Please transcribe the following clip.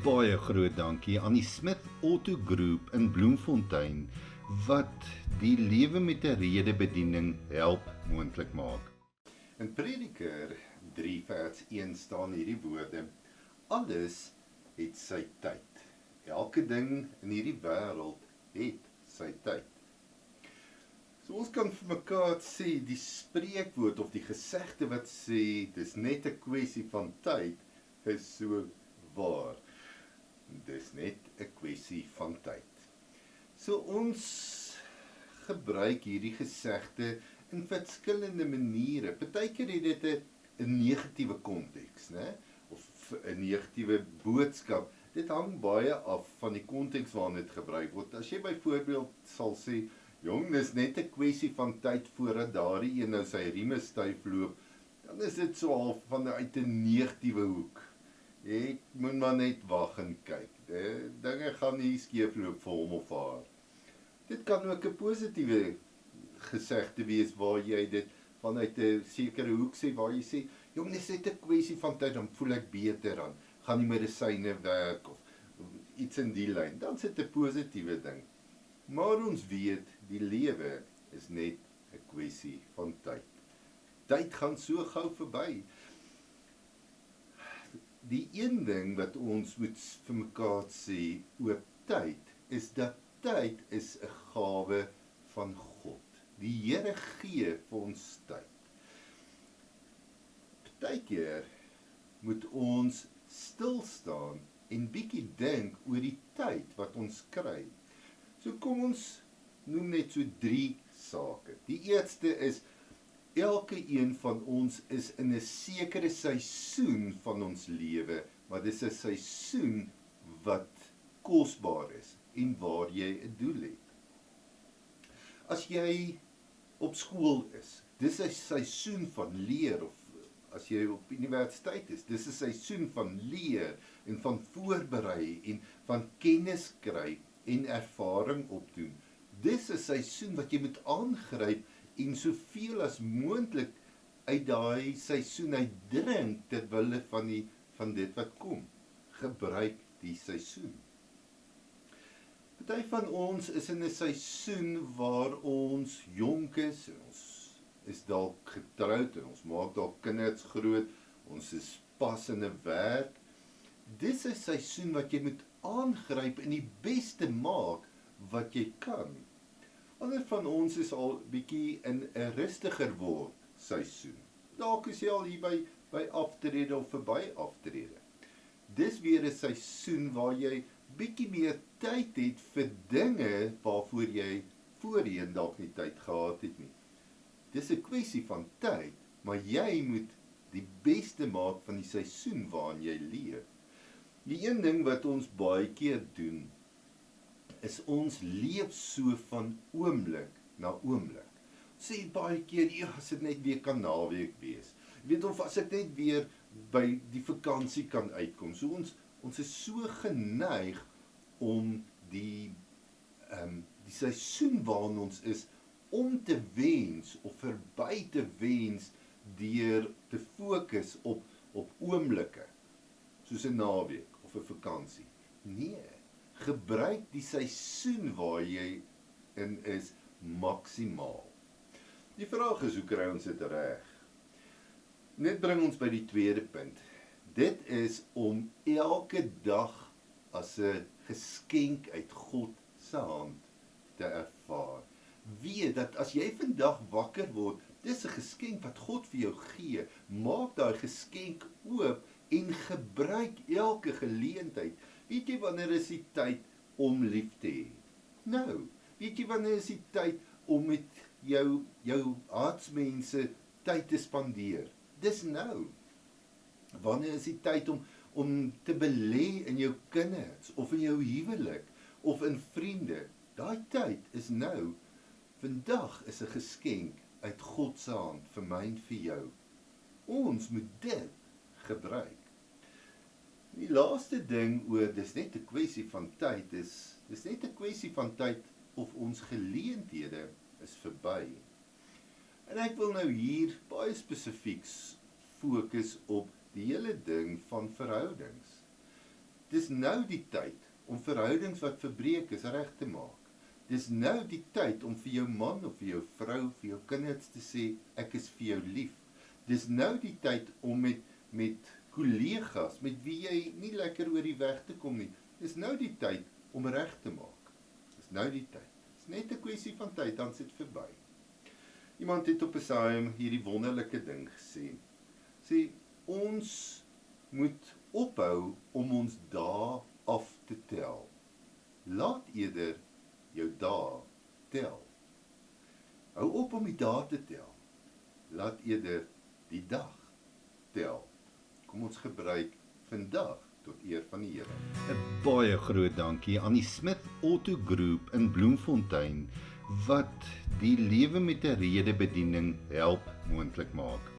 baie groot dankie aan die Smith Auto Group in Bloemfontein wat die lewe met 'n rede bediening help moontlik maak. In Prediker 3 vers 1 staan hierdie woorde: alles het sy tyd. Elke ding in hierdie wêreld het sy tyd. So ons kan vir mekaar sê, die spreekwoord of die gesegde wat sê, dis net 'n kwessie van tyd, is so waar. Dis net 'n kwessie van tyd. So ons gebruik hierdie gesegde in verskillende maniere. Partykeer het dit 'n negatiewe konteks, né? Of 'n negatiewe boodskap. Dit hang baie af van die konteks waarin dit gebruik word. As jy byvoorbeeld sal sê, jong, dis net 'n kwessie van tyd voordat daardie een nou sy rieme styf loop, dan is dit so half vanuit 'n negatiewe hoek. Ek moet maar net wag en kyk. Dinge gaan nie skeefloop vir hom of haar. Dit kan ook 'n positiewe gesegde wees waar jy dit vanuit 'n sekere hoek sê, waar jy sê, jong, dis net 'n kwessie van tyd, dan voel ek beter, dan gaan die medisyne werk of iets in die lyn. Dan sit 'n positiewe ding. Maar ons weet, die lewe is net 'n kwessie van tyd. Tyd gaan so gou verby. Die een ding wat ons moet vir mekaar sê oor tyd, is dat tyd is 'n gawe van God. Die Here gee vir ons tyd. Partykeer moet ons stil staan en bietjie dink oor die tyd wat ons kry. So kom ons noem net so 3 sake. Die eerste is, elke een van ons is in 'n sekere seisoen van ons lewe, maar dis 'n seisoen wat kosbaar is en waar jy 'n doel het. As jy op skool is, dis 'n seisoen van leer, of as jy op universiteit is, dis 'n seisoen van leer en van voorberei en van kennis kry en ervaring opdoen. Dis 'n seisoen wat jy moet aangryp en soveel as moontlik uit daai seisoen uitdrink ter wille van dit wat kom. Gebruik die seisoen. Party van ons is in 'n seisoen waar ons jonk is, en ons is dalk getroud, en ons maak dalk kinders groot, ons is pas in 'n werk. Dis 'n seisoen wat jy moet aangryp en die beste maak wat jy kan. Ander van ons is al bietjie in 'n rustiger word seisoen. Dalk is jy al hier by aftrede of verby aftrede. Dis weer 'n seisoen waar jy bietjie meer tyd het vir dinge waarvoor jy voorheen dalk nie tyd gehad het nie. Dis 'n kwessie van tyd, maar jy moet die beste maak van die seisoen waarin jy leef. Die een ding wat ons baie keer doen, is ons leef so van oomblik na oomblik. Sê baie keer, ja, as dit net weer kan naweek wees. Jy weet, of as ek net weer by die vakansie kan uitkom. So ons is so geneig om die seisoen waarin ons is, om te wens of verby te wens deur te fokus op oomblikke, soos 'n naweek of 'n vakansie. Nee, gebruik die seisoen waar jy in is maksimaal. Die vraag is, hoe kry ons dit reg? Net bring ons by die tweede punt. Dit is om elke dag as 'n geskenk uit God se hand te ervaar. Weet dat as jy vandag wakker word, dis 'n geskenk wat God vir jou gee. Maak daai geskenk oop en gebruik elke geleentheid. Weet jy wanneer is die tyd om lief te hê? Nou, weet jy wanneer is die tyd om met jou hartsmense tyd te spandeer? Dis nou. Wanneer is die tyd om te belê in jou kinders, of in jou huwelik, of in vriende? Daai tyd is nou. Vandag is 'n geskenk uit God se hand vir my en vir jou. Ons moet dit gebruik. Die laaste ding oor, dis net 'n kwessie van tyd, dis net 'n kwessie van tyd of ons geleenthede is verby. En ek wil nou hier baie spesifiek fokus op die hele ding van verhoudings. Dis nou die tyd om verhoudings wat verbreek is reg te maak. Dis nou die tyd om vir jou man of vir jou vrou, vir jou kinders te sê, ek is vir jou lief. Dis nou die tyd om met kollegas, met wie jy nie lekker oor die weg te kom nie. Dis nou die tyd om reg te maak. Dis nou die tyd. Dis net 'n kwessie van tyd, dan sit verby. Iemand het op 'n psalm hierdie wonderlike ding gesê. Sê, ons moet ophou om ons dae af te tel. Laat eerder jou dae tel. Hou op om die dae te tel. Laat eerder die dag tel. Kom ons gebruik vandag tot eer van die Here. 'n Baie groot dankie aan die Smith Auto Group in Bloemfontein wat die lewe met 'n rede bediening help moontlik maak.